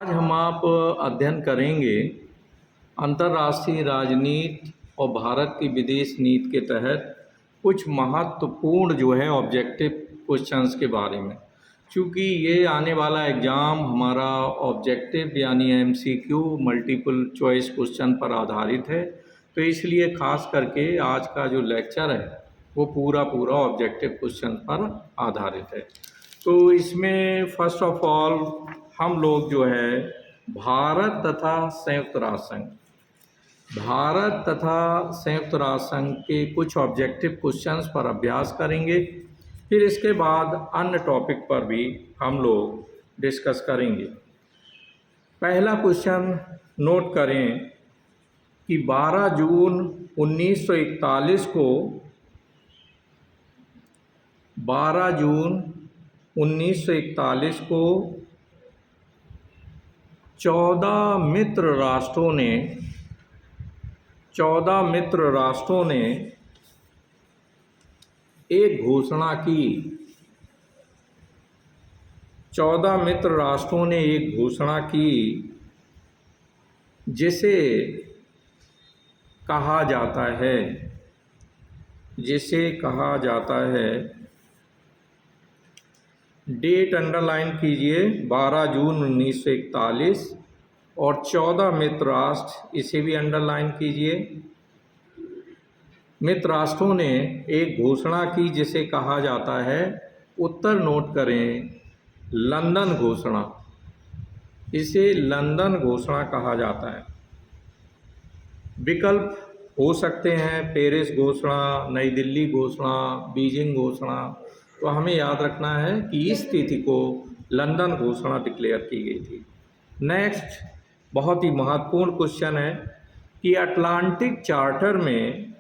आज हम आप अध्ययन करेंगे अंतर्राष्ट्रीय राजनीति और भारत की विदेश नीति के तहत कुछ महत्वपूर्ण जो है ऑब्जेक्टिव क्वेश्चंस के बारे में। चूँकि ये आने वाला एग्ज़ाम हमारा ऑब्जेक्टिव यानी एमसीक्यू मल्टीपल चॉइस क्वेश्चन पर आधारित है, तो इसलिए ख़ास करके आज का जो लेक्चर है वो पूरा ऑब्जेक्टिव क्वेश्चन पर आधारित है। तो इसमें फर्स्ट ऑफ ऑल हम लोग जो है भारत तथा संयुक्त राष्ट्र संघ के कुछ ऑब्जेक्टिव क्वेश्चंस पर अभ्यास करेंगे। फिर इसके बाद अन्य टॉपिक पर भी हम लोग डिस्कस करेंगे। पहला क्वेश्चन नोट करें कि 12 जून 1941 को 14 मित्र राष्ट्रों ने एक घोषणा की। 14 मित्र राष्ट्रों ने एक घोषणा की जिसे कहा जाता है डेट अंडरलाइन कीजिए 12 जून 1941 और 14 मित्र राष्ट्र इसे भी अंडरलाइन कीजिए। मित्र राष्ट्रों ने एक घोषणा की जिसे कहा जाता है, उत्तर नोट करें, लंदन घोषणा। इसे लंदन घोषणा कहा जाता है। विकल्प हो सकते हैं पेरिस घोषणा, नई दिल्ली घोषणा, बीजिंग घोषणा। तो हमें याद रखना है कि इस तिथि को लंदन घोषणा डिक्लेयर की गई थी। नेक्स्ट बहुत ही महत्वपूर्ण क्वेश्चन है कि अटलांटिक चार्टर में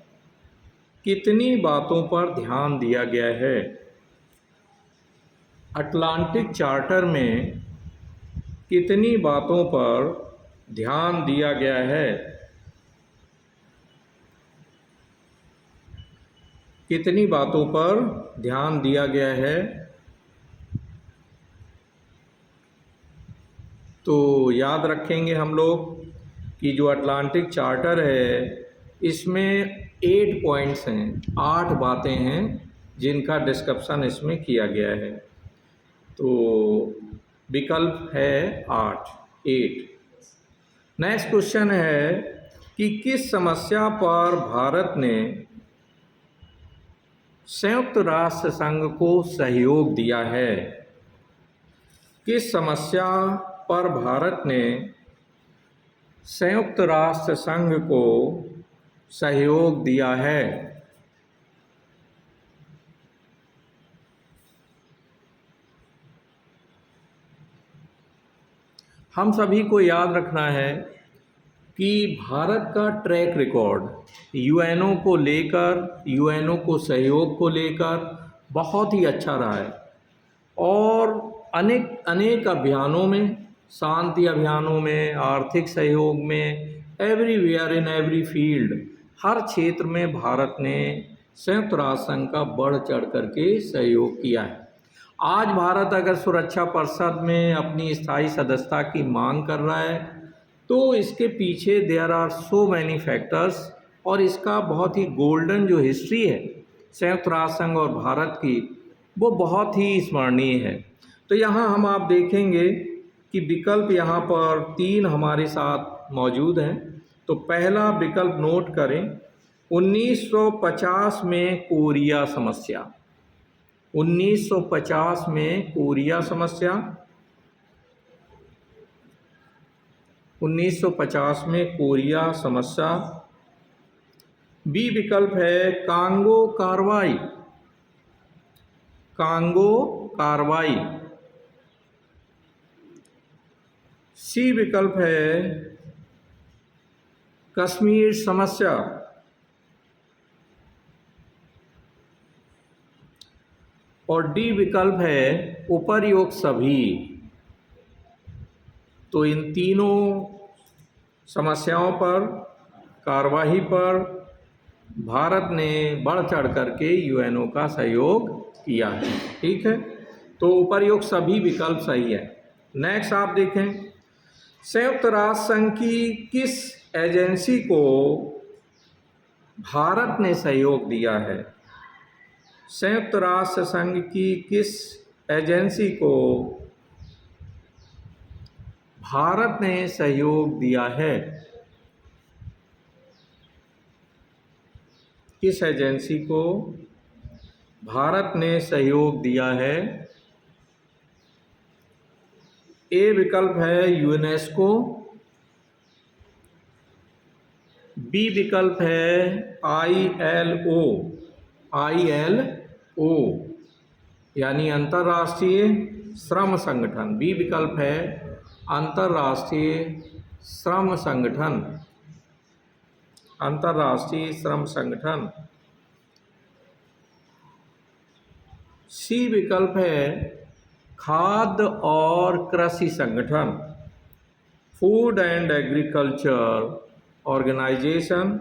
कितनी बातों पर ध्यान दिया गया है। अटलांटिक चार्टर में कितनी बातों पर ध्यान दिया गया है। कितनी बातों पर ध्यान दिया गया है। तो याद रखेंगे हम लोग कि जो अटलांटिक चार्टर है इसमें 8 पॉइंट्स हैं, 8 बातें हैं जिनका डिस्कशन इसमें किया गया है। तो विकल्प है 8। नेक्स्ट क्वेश्चन है कि किस समस्या पर भारत ने संयुक्त राष्ट्र संघ को सहयोग दिया है। किस समस्या पर भारत ने संयुक्त राष्ट्र संघ को सहयोग दिया है। हम सभी को याद रखना है कि भारत का ट्रैक रिकॉर्ड यूएनओ को सहयोग को लेकर बहुत ही अच्छा रहा है और अनेक अभियानों में, शांति अभियानों में, आर्थिक सहयोग में, एवरीवेयर इन एवरी फील्ड, हर क्षेत्र में भारत ने संयुक्त राष्ट्र संघ का बढ़ चढ़ करके सहयोग किया है। आज भारत अगर सुरक्षा परिषद में अपनी स्थायी सदस्यता की मांग कर रहा है तो इसके पीछे there are so many factors और इसका बहुत ही गोल्डन जो हिस्ट्री है संयुक्त राष्ट्र संघ और भारत की, वो बहुत ही स्मरणीय है। तो यहाँ हम आप देखेंगे कि विकल्प यहाँ पर 3 हमारे साथ मौजूद हैं। तो पहला विकल्प नोट करें, 1950 में कोरिया समस्या। 1950 में कोरिया समस्या। 1950 में कोरिया समस्या। बी विकल्प है कांगो कार्रवाई। सी विकल्प है कश्मीर समस्या। और डी विकल्प है उपर्युक्त सभी। तो इन तीनों समस्याओं पर, कार्रवाई पर भारत ने बढ़ चढ़ करके यूएनओ का सहयोग किया है। ठीक है, तो उपर्युक्त सभी विकल्प सही है। नेक्स्ट आप देखें संयुक्त राष्ट्र संघ की किस एजेंसी को भारत ने सहयोग दिया है? संयुक्त राष्ट्र संघ की किस एजेंसी को भारत ने सहयोग दिया है? किस एजेंसी को भारत ने सहयोग दिया है? ए विकल्प है यूनेस्को, बी विकल्प है ILO, यानी अंतर्राष्ट्रीय श्रम संगठन। बी विकल्प है अंतर्राष्ट्रीय श्रम संगठन, अंतर्राष्ट्रीय श्रम संगठन। सी विकल्प है खाद्य और कृषि संगठन, फूड एंड एग्रीकल्चर ऑर्गेनाइजेशन।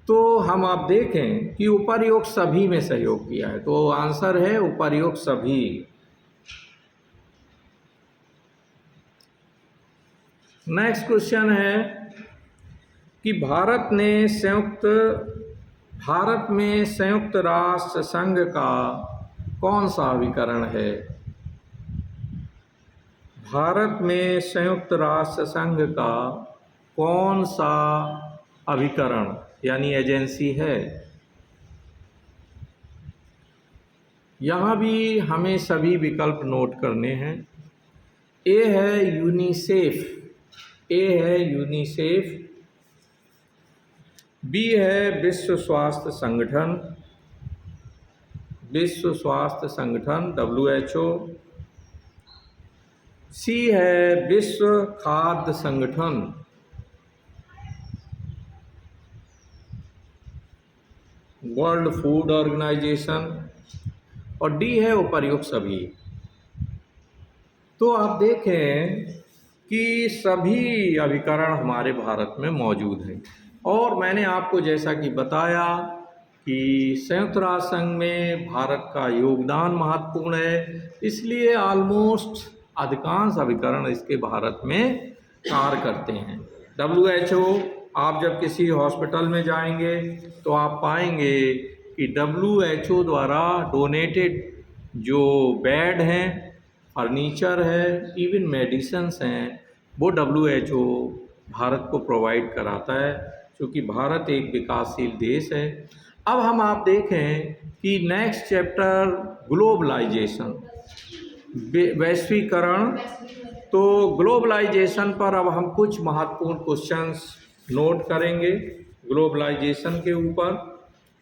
तो हम आप देखें कि उपर्युक्त सभी में सहयोग किया है, तो आंसर है उपर्युक्त सभी। नेक्स्ट क्वेश्चन है कि भारत में संयुक्त राष्ट्र संघ का कौन सा अभिकरण है? भारत में संयुक्त राष्ट्र संघ का कौन सा अभिकरण यानी एजेंसी है? यहाँ भी हमें सभी विकल्प नोट करने हैं। ए है यूनिसेफ, बी है विश्व स्वास्थ्य संगठन WHO, सी है विश्व खाद्य संगठन, वर्ल्ड फूड ऑर्गेनाइजेशन, और डी है उपर्युक्त सभी। तो आप देखें कि सभी अभिकरण हमारे भारत में मौजूद हैं। और मैंने आपको जैसा कि बताया कि संयुक्त राष्ट्र संघ में भारत का योगदान महत्वपूर्ण है, इसलिए ऑलमोस्ट अधिकांश अभिकरण इसके भारत में कार्य करते हैं। WHO, आप जब किसी हॉस्पिटल में जाएंगे तो आप पाएंगे कि WHO द्वारा डोनेटेड जो बेड हैं, फर्नीचर है, इवन मेडिसिन्स हैं, वो WHO भारत को प्रोवाइड कराता है, क्योंकि भारत एक विकासशील देश है। अब हम आप देखें कि नेक्स्ट चैप्टर ग्लोबलाइजेशन, वैश्वीकरण। तो ग्लोबलाइजेशन पर अब हम कुछ महत्वपूर्ण क्वेश्चंस नोट करेंगे ग्लोबलाइजेशन के ऊपर,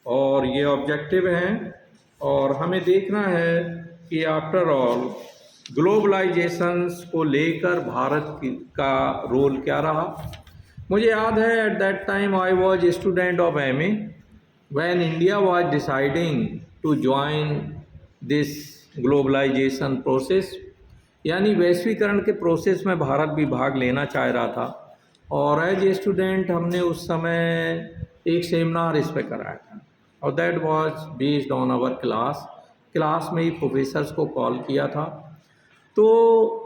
और ये ऑब्जेक्टिव हैं और हमें देखना है कि आफ्टर ऑल ग्लोबलाइजेशंस को लेकर भारत का रोल क्या रहा। मुझे याद है at that time I was student of MA when India was deciding to join this globalization process, यानी वैश्वीकरण के प्रोसेस में भारत भी भाग लेना चाह रहा था। और एज ए स्टूडेंट हमने उस समय एक सेमिनार इस पर कराया था, और that was based on our class में ही प्रोफेसर्स को कॉल किया था। तो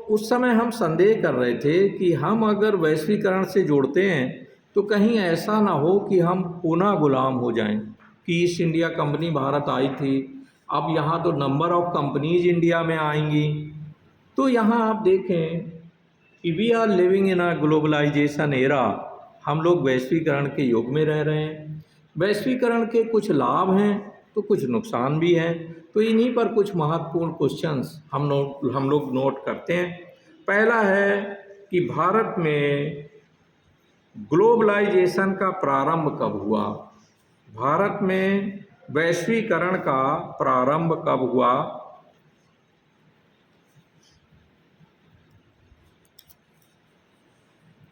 उस समय हम संदेह कर रहे थे कि हम अगर वैश्वीकरण से जोड़ते हैं तो कहीं ऐसा ना हो कि हम पुनः गुलाम हो जाएं, कि ईस्ट इंडिया कंपनी भारत आई थी, अब यहाँ तो नंबर ऑफ कंपनीज इंडिया में आएंगी। तो यहाँ आप देखें कि we are living in a globalization era, हम लोग वैश्वीकरण के युग में रह रहे हैं। वैश्वीकरण के कुछ लाभ हैं तो कुछ नुकसान भी हैं, तो इन्हीं पर कुछ महत्वपूर्ण क्वेश्चंस हम लोग नोट करते हैं। पहला है कि भारत में ग्लोबलाइजेशन का प्रारंभ कब हुआ? भारत में वैश्वीकरण का प्रारंभ कब हुआ?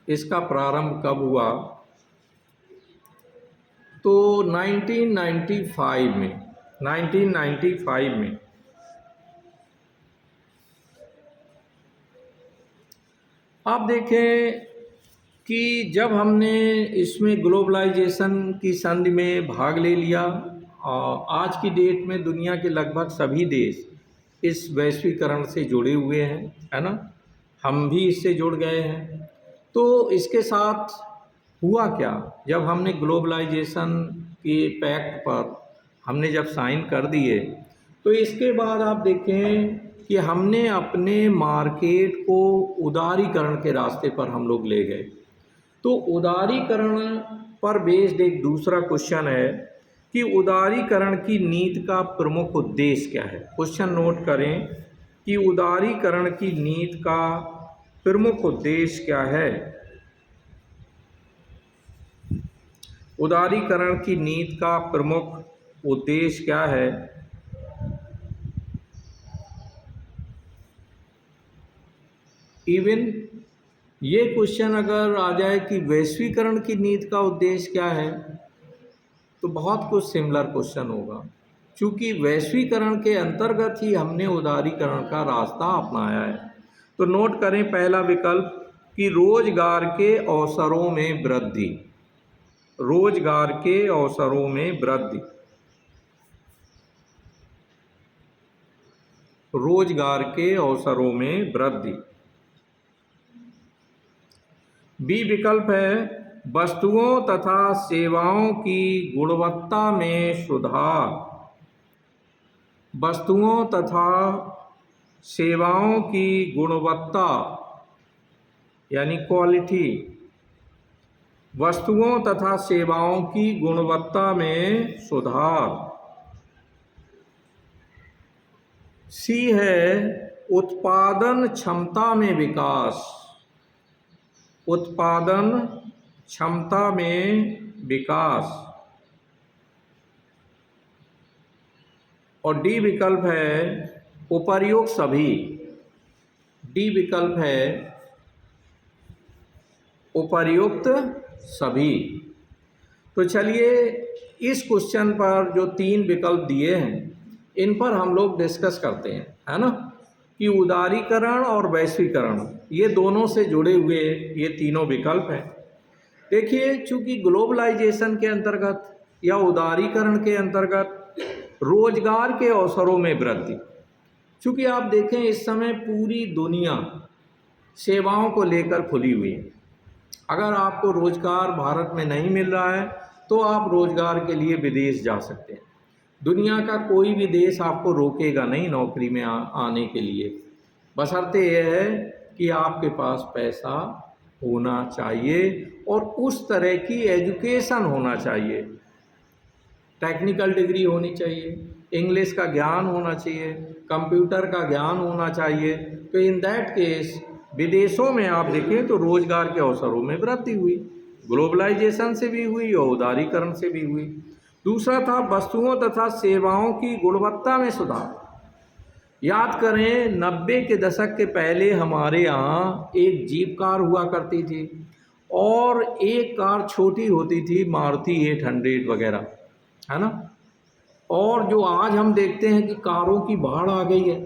इसका प्रारंभ कब हुआ? तो 1995 में। आप देखें कि जब हमने इसमें ग्लोबलाइजेशन की संधि में भाग ले लिया, आज की डेट में दुनिया के लगभग सभी देश इस वैश्वीकरण से जुड़े हुए हैं, है ना। हम भी इससे जुड़ गए हैं। तो इसके साथ हुआ क्या, जब हमने ग्लोबलाइजेशन के पैक्ट पर हमने जब साइन कर दिए, तो इसके बाद आप देखें कि हमने अपने मार्केट को उदारीकरण के रास्ते पर हम लोग ले गए। तो उदारीकरण पर बेस्ड एक दूसरा क्वेश्चन है कि उदारीकरण की नीति का प्रमुख उद्देश्य क्या है। क्वेश्चन नोट करें कि उदारीकरण की नीति का प्रमुख उद्देश्य क्या है। उदारीकरण की नीति का प्रमुख उद्देश्य क्या है। इवन ये क्वेश्चन अगर आ जाए कि वैश्वीकरण की नीति का उद्देश्य क्या है, तो बहुत कुछ सिमिलर क्वेश्चन होगा, क्योंकि वैश्वीकरण के अंतर्गत ही हमने उदारीकरण का रास्ता अपनाया है। तो नोट करें पहला विकल्प कि रोजगार के अवसरों में वृद्धि। रोजगार के अवसरों में वृद्धि। रोजगार के अवसरों में वृद्धि। बी विकल्प है वस्तुओं तथा सेवाओं की गुणवत्ता में सुधार। वस्तुओं तथा सेवाओं की गुणवत्ता यानी क्वालिटी। वस्तुओं तथा सेवाओं की गुणवत्ता में सुधार। सी है उत्पादन क्षमता में विकास। उत्पादन क्षमता में विकास। और डी विकल्प है उपर्युक्त सभी। डी विकल्प है उपर्युक्त सभी। तो चलिए इस क्वेश्चन पर जो 3 विकल्प दिए हैं इन पर हम लोग डिस्कस करते हैं, है ना, कि उदारीकरण और वैश्वीकरण ये दोनों से जुड़े हुए ये तीनों विकल्प हैं। देखिए, चूंकि ग्लोबलाइजेशन के अंतर्गत या उदारीकरण के अंतर्गत रोजगार के अवसरों में वृद्धि, चूंकि आप देखें इस समय पूरी दुनिया सेवाओं को लेकर खुली हुई है। अगर आपको रोजगार भारत में नहीं मिल रहा है तो आप रोजगार के लिए विदेश जा सकते हैं। दुनिया का कोई भी देश आपको रोकेगा नहीं नौकरी में आने के लिए, बशर्ते यह है कि आपके पास पैसा होना चाहिए और उस तरह की एजुकेशन होना चाहिए। टेक्निकल डिग्री होनी चाहिए, इंग्लिश का ज्ञान होना चाहिए, कंप्यूटर का ज्ञान होना चाहिए। तो इन दैट केस विदेशों में आप देखें तो रोजगार के अवसरों में वृद्धि हुई, ग्लोबलाइजेशन से भी हुई और उदारीकरण से भी हुई। दूसरा था वस्तुओं तथा सेवाओं की गुणवत्ता में सुधार। याद करें 90 के दशक के पहले हमारे यहाँ एक जीप कार हुआ करती थी और एक कार छोटी होती थी मारुति 800 वगैरह, है ना। और जो आज हम देखते हैं कि कारों की बाढ़ आ गई है,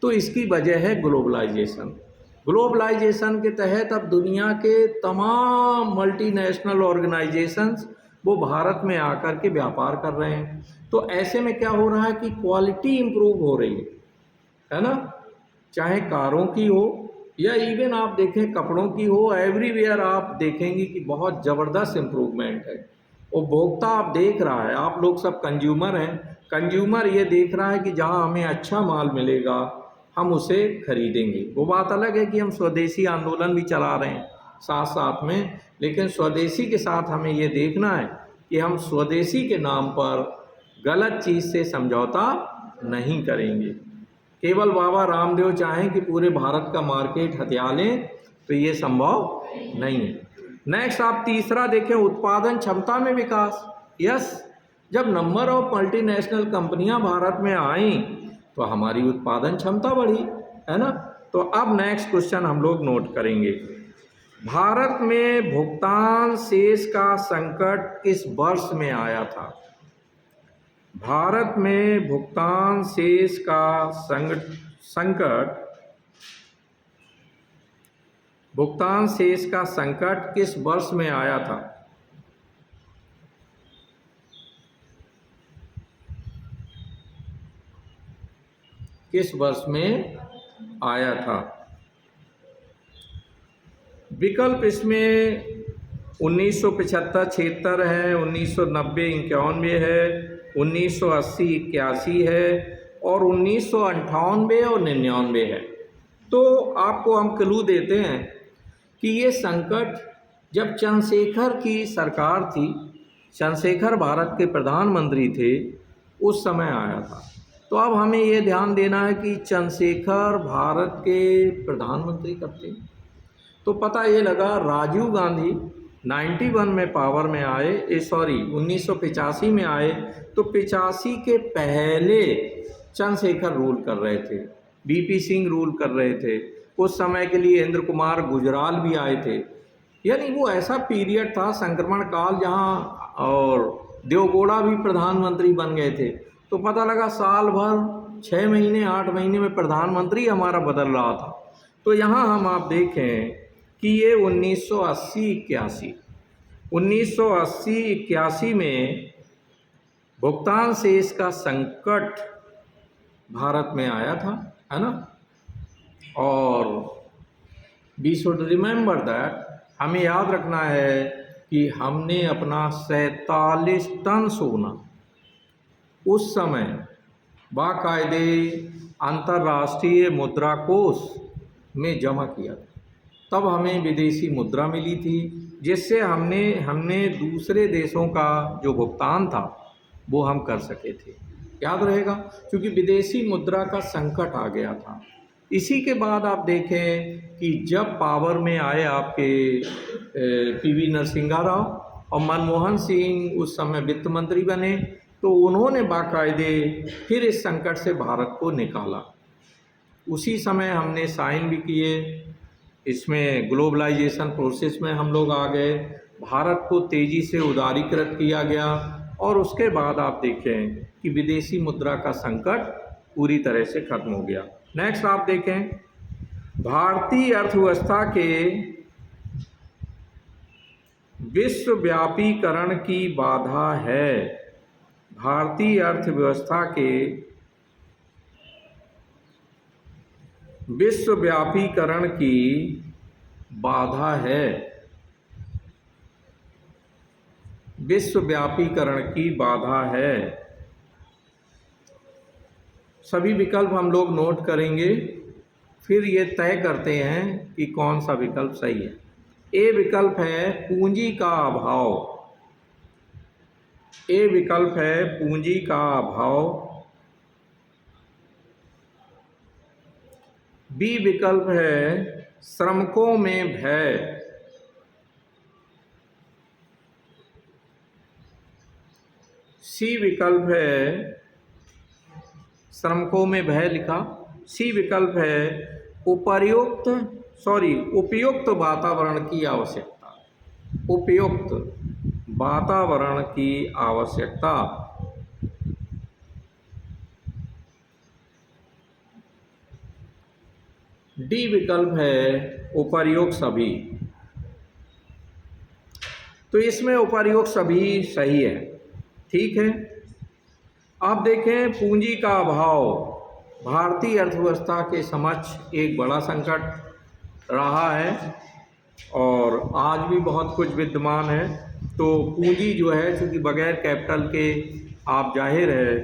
तो इसकी वजह है ग्लोबलाइजेशन। ग्लोबलाइजेशन के तहत अब दुनिया के तमाम मल्टीनेशनल ऑर्गेनाइजेशंस वो भारत में आकर के व्यापार कर रहे हैं। तो ऐसे में क्या हो रहा है कि क्वालिटी इम्प्रूव हो रही है ना, चाहे कारों की हो या इवन आप देखें कपड़ों की हो, एवरीवेयर आप देखेंगे कि बहुत ज़बरदस्त इम्प्रूवमेंट है। उपभोक्ता आप देख रहा है, आप लोग सब कंज्यूमर हैं, कंज्यूमर ये देख रहा है कि जहां हमें अच्छा माल मिलेगा हम उसे खरीदेंगे। वो बात अलग है कि हम स्वदेशी आंदोलन भी चला रहे हैं साथ साथ में, लेकिन स्वदेशी के साथ हमें ये देखना है कि हम स्वदेशी के नाम पर गलत चीज़ से समझौता नहीं करेंगे। केवल बाबा रामदेव चाहें कि पूरे भारत का मार्केट हथिया लें तो ये संभव नहीं है। नेक्स्ट आप तीसरा देखें उत्पादन क्षमता में विकास। यस, जब नंबर ऑफ मल्टीनेशनल कंपनियां भारत में आईं तो हमारी उत्पादन क्षमता बढ़ी, है ना। तो अब नेक्स्ट क्वेश्चन हम लोग नोट करेंगे। भारत में भुगतान शेष का संकट किस वर्ष में आया था। भारत में भुगतान शेष का संकट भुगतान शेष का संकट किस वर्ष में आया था। किस वर्ष में आया था। विकल्प इसमें 1975-76 है, 1990-91 है, 1980-81 है और 1998 और 99 है। तो आपको हम क्लू देते हैं कि ये संकट जब चंद्रशेखर की सरकार थी, चंद्रशेखर भारत के प्रधानमंत्री थे, उस समय आया था। तो अब हमें ये ध्यान देना है कि चंद्रशेखर भारत के प्रधानमंत्री कब थे। तो पता ये लगा राजीव गांधी 91 में पावर में आए, 1985 में आए, तो 85 के पहले चंद्रशेखर रूल कर रहे थे, बीपी सिंह रूल कर रहे थे, उस समय के लिए इंद्र कुमार गुजराल भी आए थे। यानी वो ऐसा पीरियड था संक्रमण काल जहाँ और देवगौड़ा भी प्रधानमंत्री बन गए थे। तो पता लगा साल भर 6 महीने 8 महीने में प्रधानमंत्री हमारा बदल रहा था। तो यहाँ हम आप देखें कि ये 1980-81 में भुगतान शेष का संकट भारत में आया था, है ना। और वी शुड रिमेंबर दैट, हमें याद रखना है कि हमने अपना 47 टन सोना उस समय बाकायदे अंतर्राष्ट्रीय मुद्रा कोष में जमा किया था। तब हमें विदेशी मुद्रा मिली थी, जिससे हमने दूसरे देशों का जो भुगतान था वो हम कर सके थे। याद रहेगा, क्योंकि विदेशी मुद्रा का संकट आ गया था। इसी के बाद आप देखें कि जब पावर में आए आपके पीवी नरसिम्हा राव और मनमोहन सिंह उस समय वित्त मंत्री बने, तो उन्होंने बाकायदे फिर इस संकट से भारत को निकाला। उसी समय हमने साइन भी किए, इसमें ग्लोबलाइजेशन प्रोसेस में हम लोग आ गए, भारत को तेज़ी से उदारीकृत किया गया और उसके बाद आप देखें कि विदेशी मुद्रा का संकट पूरी तरह से खत्म हो गया। नेक्स्ट आप देखें, भारतीय अर्थव्यवस्था के विश्वव्यापीकरण की बाधा है। भारतीय अर्थव्यवस्था के विश्वव्यापीकरण की बाधा है। विश्वव्यापीकरण की बाधा है। सभी विकल्प हम लोग नोट करेंगे, फिर ये तय करते हैं कि कौन सा विकल्प सही है। ए विकल्प है पूंजी का अभाव। ए विकल्प है पूंजी का अभाव। बी विकल्प है श्रमिकों में भय। सी विकल्प है श्रमिकों में भय लिखा। सी विकल्प है उपयुक्त वातावरण की आवश्यकता। उपयुक्त वातावरण की आवश्यकता। डी विकल्प है उपर्युक्त सभी। तो इसमें उपर्युक्त सभी सही है, ठीक है। आप देखें, पूंजी का अभाव भारतीय अर्थव्यवस्था के समक्ष एक बड़ा संकट रहा है और आज भी बहुत कुछ विद्यमान है। तो पूंजी जो है, चूँकि बगैर कैपिटल के आप जाहिर है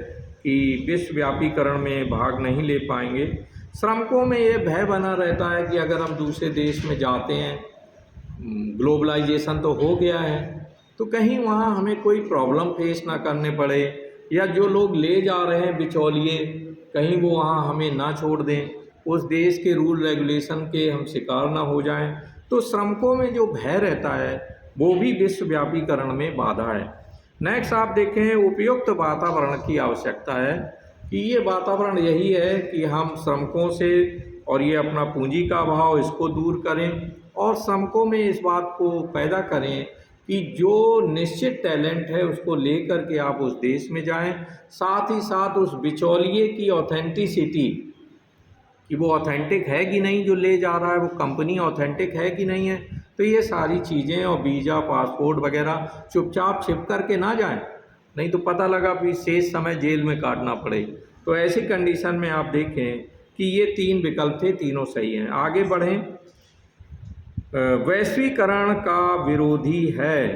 कि विश्वव्यापीकरण में भाग नहीं ले पाएंगे। श्रमिकों में ये भय बना रहता है कि अगर हम दूसरे देश में जाते हैं, ग्लोबलाइजेशन तो हो गया है, तो कहीं वहाँ हमें कोई प्रॉब्लम फेस ना करने पड़े, या जो लोग ले जा रहे हैं बिचौलिए, कहीं वो वहाँ हमें ना छोड़ दें, उस देश के रूल रेगुलेशन के हम शिकार ना हो जाएं। तो श्रमिकों में जो भय रहता है वो भी विश्वव्यापीकरण में बाधा है। नेक्स्ट आप देखें, उपयुक्त वातावरण की आवश्यकता है कि ये वातावरण यही है कि हम श्रमिकों से और ये अपना पूंजी का अभाव इसको दूर करें और श्रमिकों में इस बात को पैदा करें कि जो निश्चित टैलेंट है उसको लेकर के आप उस देश में जाएं। साथ ही साथ उस बिचौलिए की ऑथेंटिसिटी, कि वो ऑथेंटिक है कि नहीं, जो ले जा रहा है वो कंपनी ऑथेंटिक है कि नहीं है। तो ये सारी चीज़ें और वीज़ा पासपोर्ट वगैरह चुपचाप छिप करके ना जाएं, नहीं तो पता लगा फिर शेष समय जेल में काटना पड़े। तो ऐसी कंडीशन में आप देखें कि ये 3 विकल्प थे, तीनों सही हैं। आगे बढ़ें। वैश्वीकरण का विरोधी है,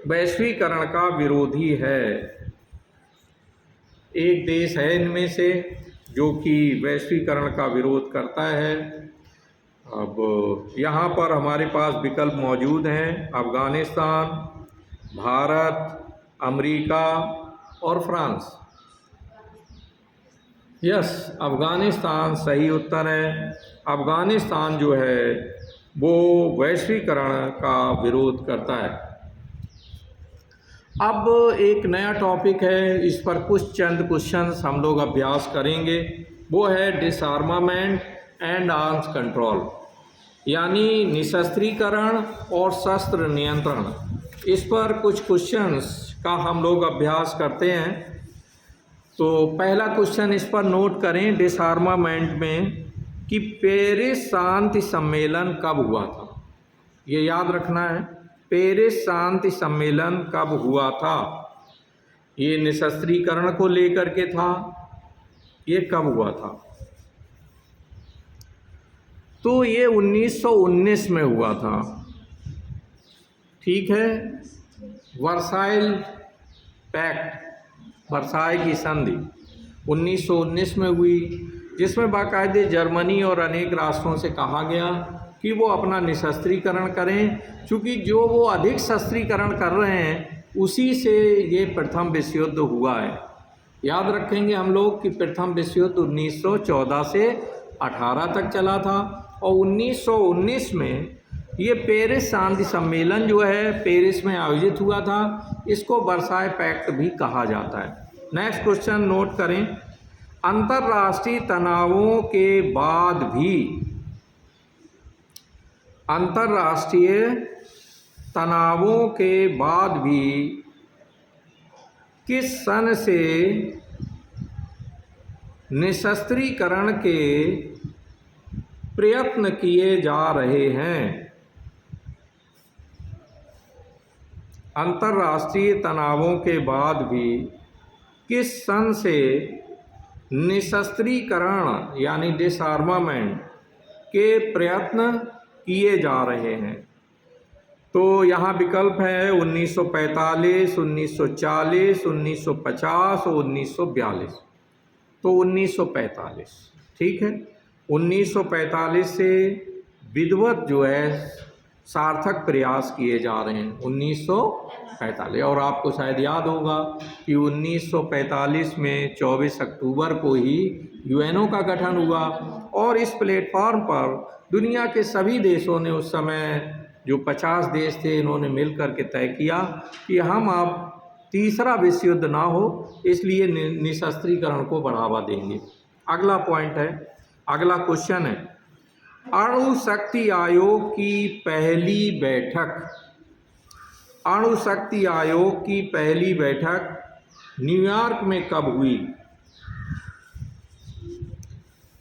वैश्वीकरण का विरोधी है। एक देश है इनमें से जो कि वैश्वीकरण का विरोध करता है। अब यहाँ पर हमारे पास विकल्प मौजूद हैं, अफ़गानिस्तान, भारत, अमेरिका और फ्रांस। यस, अफ़गानिस्तान सही उत्तर है। अफ़गानिस्तान जो है वो वैश्वीकरण का विरोध करता है। अब एक नया टॉपिक है, इस पर कुछ चंद क्वेश्चंस हम लोग अभ्यास करेंगे। वो है डिसआर्मामेंट एंड आर्म्स कंट्रोल, यानी निशस्त्रीकरण और शस्त्र नियंत्रण। इस पर कुछ क्वेश्चंस का हम लोग अभ्यास करते हैं। तो पहला क्वेश्चन इस पर नोट करें डिसआर्मामेंट में कि पेरिस शांति सम्मेलन कब हुआ था। ये याद रखना है, पेरिस शांति सम्मेलन कब हुआ था। ये निशस्त्रीकरण को लेकर के था, ये कब हुआ था। तो ये 1919 में हुआ था, ठीक है। वर्साइल पैक्ट, वर्साई की संधि 1919 में हुई, जिसमें बाकायदे जर्मनी और अनेक राष्ट्रों से कहा गया कि वो अपना निशस्त्रीकरण करें, क्योंकि जो वो अधिक शस्त्रीकरण कर रहे हैं उसी से ये प्रथम विश्व युद्ध हुआ है। याद रखेंगे हम लोग कि प्रथम विश्व युद्ध 1914 से 18 तक चला था और 1919 में ये पेरिस शांति सम्मेलन जो है पेरिस में आयोजित हुआ था। इसको वर्साई पैक्ट भी कहा जाता है। नेक्स्ट क्वेश्चन नोट करें, अंतर्राष्ट्रीय तनावों के बाद भी, अंतर्राष्ट्रीय तनावों के बाद भी किस सन से निशस्त्रीकरण के प्रयत्न किए जा रहे हैं। अंतर्राष्ट्रीय तनावों के बाद भी किस सन से निशस्त्रीकरण यानी डिसआर्मामेंट के प्रयत्न किए जा रहे हैं। तो यहाँ विकल्प है 1945, 1940, 1950 और 1942। तो 1945, ठीक है। 1945 से विधिवत जो है सार्थक प्रयास किए जा रहे हैं, 1945। और आपको शायद याद होगा कि 1945 में 24 अक्टूबर को ही यूएनओ का गठन हुआ और इस प्लेटफॉर्म पर दुनिया के सभी देशों ने, उस समय जो 50 देश थे, इन्होंने मिल कर के तय किया कि हम अब तीसरा विश्व युद्ध ना हो, इसलिए निशस्त्रीकरण को बढ़ावा देंगे। अगला पॉइंट है, अगला क्वेश्चन है, अणु शक्ति आयोग की पहली बैठक, अणु शक्ति आयोग की पहली बैठक न्यूयॉर्क में कब हुई।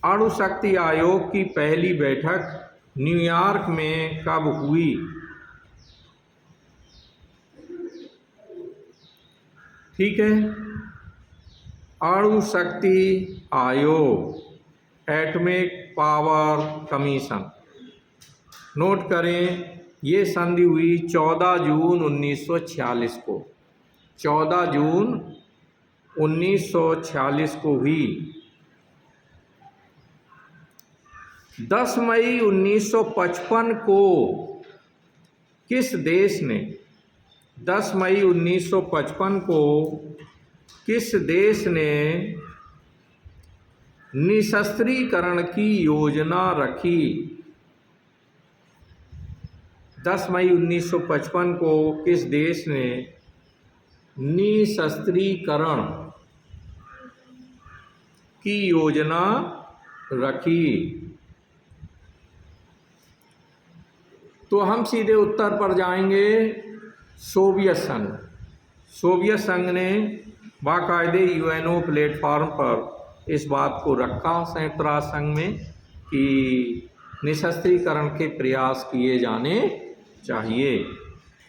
अणु शक्ति आयोग की पहली बैठक न्यूयॉर्क में कब हुई। ठीक है, अणु शक्ति आयोग, एटॉमिक पावर कमीशन, नोट करें, ये संधि हुई 14 जून 1946 को, 14 जून 1946 को हुई। 10 मई 1955 को किस देश ने, 10 मई 1955 को किस देश ने निशस्त्रीकरण की योजना रखी। 10 मई 1955 को किस देश ने निशस्त्रीकरण की योजना रखी। तो हम सीधे उत्तर पर जाएंगे, सोवियत संघ। सोवियत संघ ने बाकायदे यूएनओ प्लेटफॉर्म पर इस बात को रखा संयुक्त राष्ट्र संघ में कि निशस्त्रीकरण के प्रयास किए जाने चाहिए।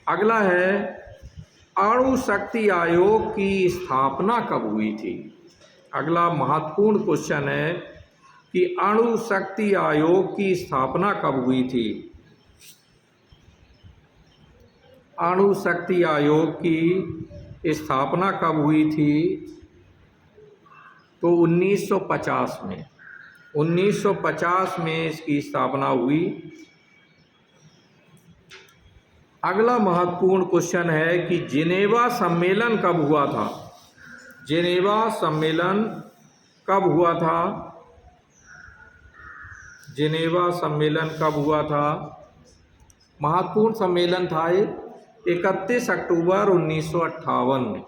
अगला है, अणु शक्ति आयोग की स्थापना कब हुई थी। अगला महत्वपूर्ण क्वेश्चन है, कि अणु शक्ति आयोग की स्थापना कब हुई थी? अणु शक्ति आयोग की स्थापना कब हुई थी? तो 1950 में। 1950 में इसकी स्थापना हुई। अगला महत्वपूर्ण क्वेश्चन है कि जिनेवा सम्मेलन कब हुआ था? जिनेवा सम्मेलन कब हुआ था? जिनेवा सम्मेलन कब हुआ था? महत्वपूर्ण सम्मेलन था ये 31 अक्टूबर 1958 में।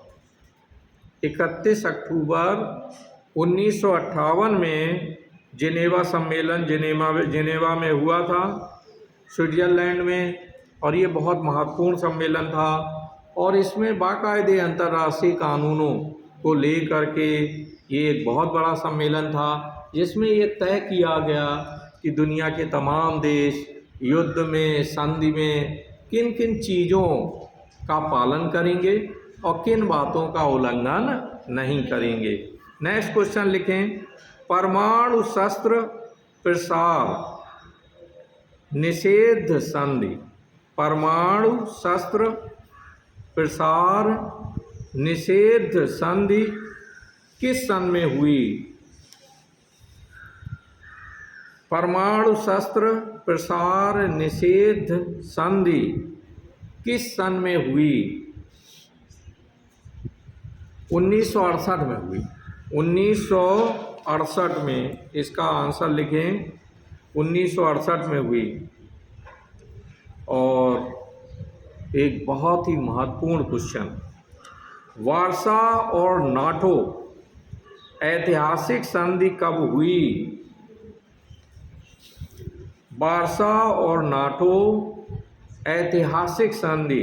31 अक्टूबर 1958 में जिनेवा सम्मेलन जिनेवा में हुआ था, स्विट्ज़रलैंड में। और ये बहुत महत्वपूर्ण सम्मेलन था और इसमें बाकायदे अंतर्राष्ट्रीय कानूनों को लेकर के ये एक बहुत बड़ा सम्मेलन था, जिसमें ये तय किया गया कि दुनिया के तमाम देश युद्ध में, संधि में किन किन चीज़ों का पालन करेंगे और किन बातों का उल्लंघन नहीं करेंगे। नेक्स्ट क्वेश्चन लिखें, परमाणु शस्त्र प्रसार निषेध संधि। परमाणु शस्त्र प्रसार निषेध संधि किस सन में हुई? परमाणु शस्त्र प्रसार निषेध संधि किस सन में हुई? 1968 में हुई। 1968 में इसका आंसर लिखें, 1968 में हुई। और एक बहुत ही महत्वपूर्ण क्वेश्चन, वार्सा और नाटो ऐतिहासिक संधि कब हुई? वार्सा और नाटो ऐतिहासिक संधि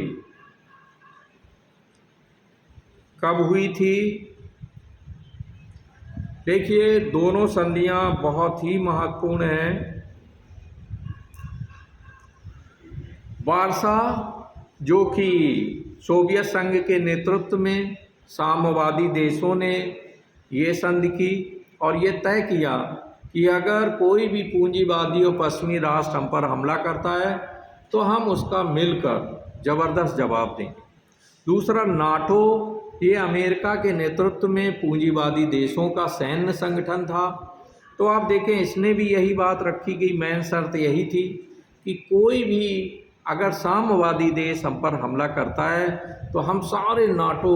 कब हुई थी? देखिए, दोनों संधियां बहुत ही महत्वपूर्ण हैं। वार्सा, जो कि सोवियत संघ के नेतृत्व में साम्यवादी देशों ने ये संधि की और ये तय किया कि अगर कोई भी पूंजीवादी और पश्चिमी राष्ट्र हम पर हमला करता है तो हम उसका मिलकर ज़बरदस्त जवाब देंगे। दूसरा, नाटो, ये अमेरिका के नेतृत्व में पूंजीवादी देशों का सैन्य संगठन था। तो आप देखें, इसने भी यही बात रखी गई, मेन शर्त यही थी कि कोई भी अगर साम्यवादी देश हम पर हमला करता है तो हम सारे नाटो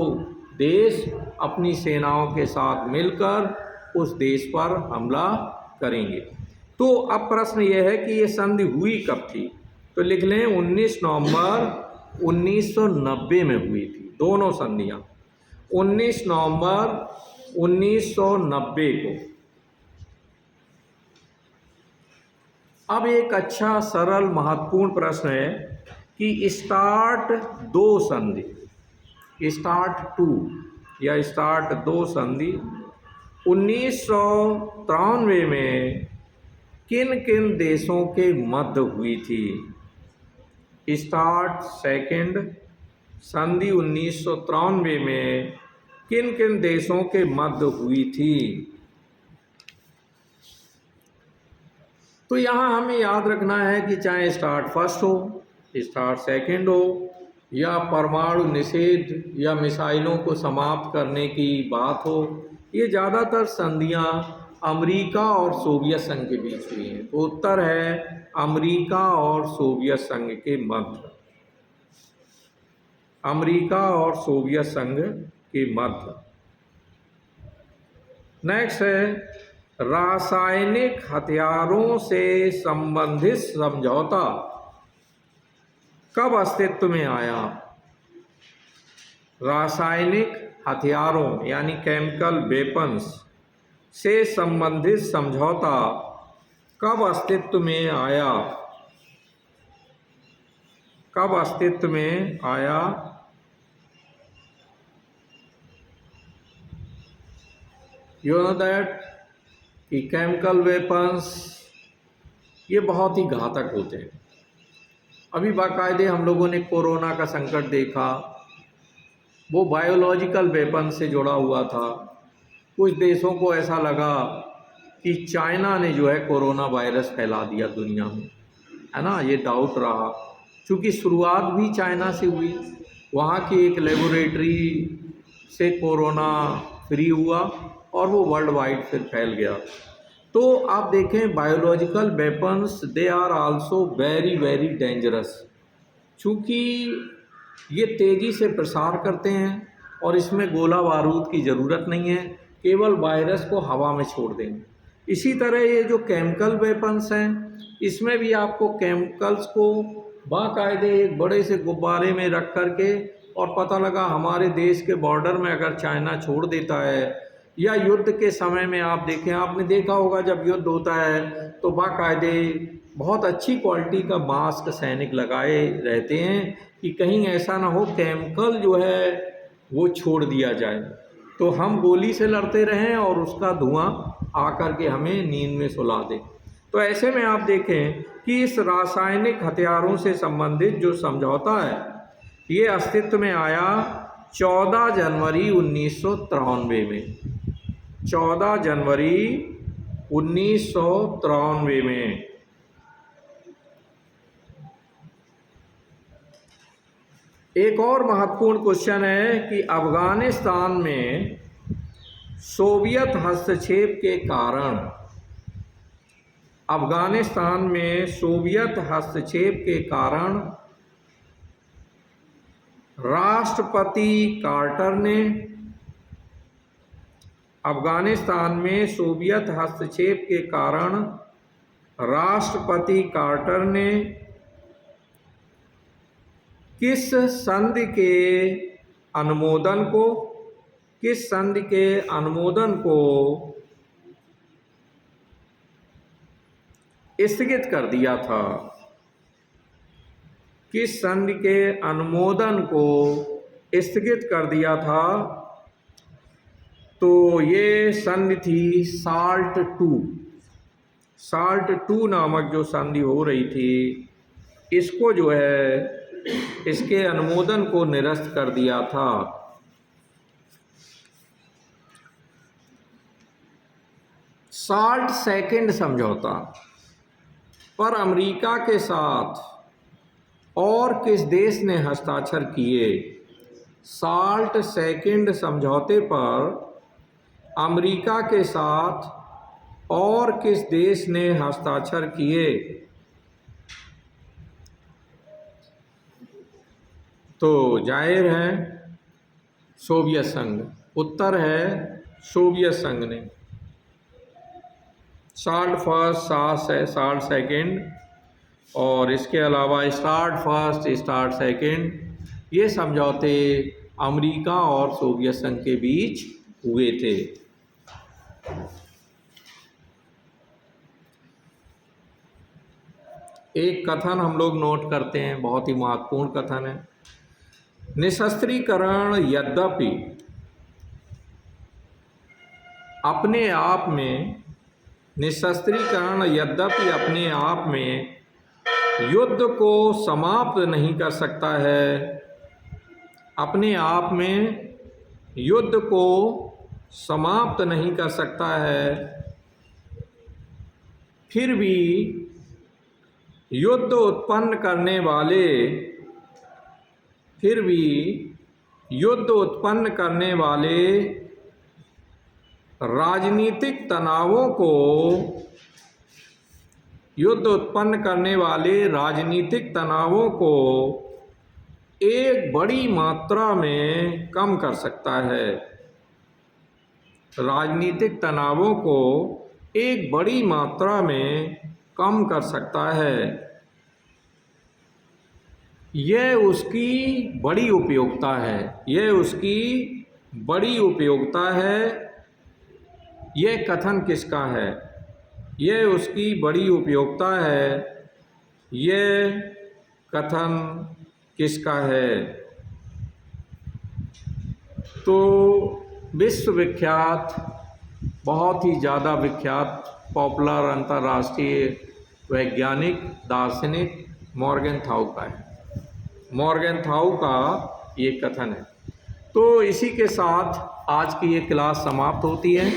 देश अपनी सेनाओं के साथ मिलकर उस देश पर हमला करेंगे। तो अब प्रश्न यह है कि ये संधि हुई कब थी? तो लिख लें, 19 नवंबर 1990 में हुई थी। दोनों संधियां 19 नवंबर 1990 को। अब एक अच्छा सरल महत्वपूर्ण प्रश्न है कि स्टार्ट 2 संधि, स्टार्ट 2 या स्टार्ट 2 संधि 1993 में किन किन देशों के मध्य हुई थी? स्टार्ट सेकंड संधि 1993 में किन किन देशों के मध्य हुई थी? तो यहाँ हमें याद रखना है कि चाहे स्टार्ट फर्स्ट हो, स्टार्ट सेकंड हो, या परमाणु निषेध या मिसाइलों को समाप्त करने की बात हो, ये ज़्यादातर संधियाँ अमेरिका और सोवियत संघ के बीच हुई हैं। तो उत्तर है अमेरिका और सोवियत संघ के मध्य। अमेरिका और सोवियत संघ के मध्य। नेक्स्ट है, रासायनिक हथियारों से संबंधित समझौता कब अस्तित्व में आया? रासायनिक हथियारों यानी केमिकल वेपन्स से संबंधित समझौता कब अस्तित्व में आया? कब अस्तित्व में आया? यू नो दैट कि केमिकल वेपन्स ये बहुत ही घातक होते हैं। अभी बाकायदे हम लोगों ने कोरोना का संकट देखा, वो बायोलॉजिकल वेपन से जुड़ा हुआ था। कुछ देशों को ऐसा लगा कि चाइना ने जो है कोरोना वायरस फैला दिया दुनिया में, है ना। ये डाउट रहा, क्योंकि शुरुआत भी चाइना से हुई, वहाँ की एक लेबोरेटरी से कोरोना फ्री हुआ और वो वर्ल्ड वाइड फिर फैल गया। तो आप देखें, biological weapons they are also very very dangerous, चूँकि ये तेज़ी से प्रसार करते हैं और इसमें गोला बारूद की ज़रूरत नहीं है, केवल वायरस को हवा में छोड़ देंगे। इसी तरह ये जो केमिकल वेपन्स हैं, इसमें भी आपको केमिकल्स को बाकायदे एक बड़े से गुब्बारे में रख कर के, और पता लगा हमारे देश के बॉर्डर में अगर चाइना छोड़ देता है, या युद्ध के समय में आप देखें, आपने देखा होगा जब युद्ध होता है तो बाकायदे बहुत अच्छी क्वालिटी का मास्क सैनिक लगाए रहते हैं कि कहीं ऐसा ना हो केमिकल जो है वो छोड़ दिया जाए, तो हम गोली से लड़ते रहें और उसका धुआं आकर के हमें नींद में सुला दे। तो ऐसे में आप देखें कि इस रासायनिक हथियारों से संबंधित जो समझौता है, ये अस्तित्व में आया 14 जनवरी 1993 में। 14 जनवरी 1993 में। एक और महत्वपूर्ण क्वेश्चन है कि अफ़गानिस्तान में सोवियत हस्तक्षेप के कारण, अफ़गानिस्तान में सोवियत हस्तक्षेप के कारण राष्ट्रपति कार्टर ने, अफ़गानिस्तान में सोवियत हस्तक्षेप के कारण राष्ट्रपति कार्टर ने किस संधि के अनुमोदन को, किस संधि के अनुमोदन को स्थगित कर दिया था, किस संधि के अनुमोदन को स्थगित कर दिया था? तो ये संधि थी साल्ट टू नामक जो संधि हो रही थी, इसको जो है इसके अनुमोदन को निरस्त कर दिया था। साल्ट सेकंड समझौता पर अमेरिका के साथ और किस देश ने हस्ताक्षर किए? साल्ट सेकंड समझौते पर अमेरिका के साथ और किस देश ने हस्ताक्षर किए? तो जाहिर है सोवियत संघ, उत्तर है सोवियत संघ ने। साल्ट फर्स्ट, साल्ट सेकंड, और इसके अलावा स्टार्ट फर्स्ट, स्टार्ट सेकंड, ये समझौते अमेरिका और सोवियत संघ के बीच हुए थे। एक कथन हम लोग नोट करते हैं, बहुत ही महत्वपूर्ण कथन है। निशस्त्रीकरण यद्यपि अपने आप में, निशस्त्रीकरण यद्यपि अपने आप में युद्ध को समाप्त नहीं कर सकता है, अपने आप में युद्ध को समाप्त नहीं कर सकता है, फिर भी युद्ध उत्पन्न करने वाले, फिर भी युद्ध उत्पन्न करने वाले राजनीतिक तनावों को, युद्ध उत्पन्न करने वाले राजनीतिक तनावों को एक बड़ी मात्रा में कम कर सकता है, राजनीतिक तनावों को एक बड़ी मात्रा में कम कर सकता है। यह उसकी बड़ी उपयोगिता है, यह उसकी बड़ी उपयोगिता है। यह कथन किसका है? यह उसकी बड़ी उपयोगिता है। यह कथन किसका है? तो विश्वविख्यात, बहुत ही ज़्यादा विख्यात, पॉपुलर, अंतर्राष्ट्रीय वैज्ञानिक, दार्शनिक मॉर्गनथाउ का है। मॉर्गनथाउ का ये कथन है। तो इसी के साथ आज की ये क्लास समाप्त होती है।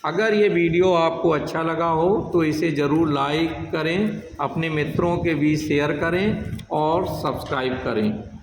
अगर ये वीडियो आपको अच्छा लगा हो तो इसे ज़रूर लाइक करें, अपने मित्रों के बीच शेयर करें और सब्सक्राइब करें।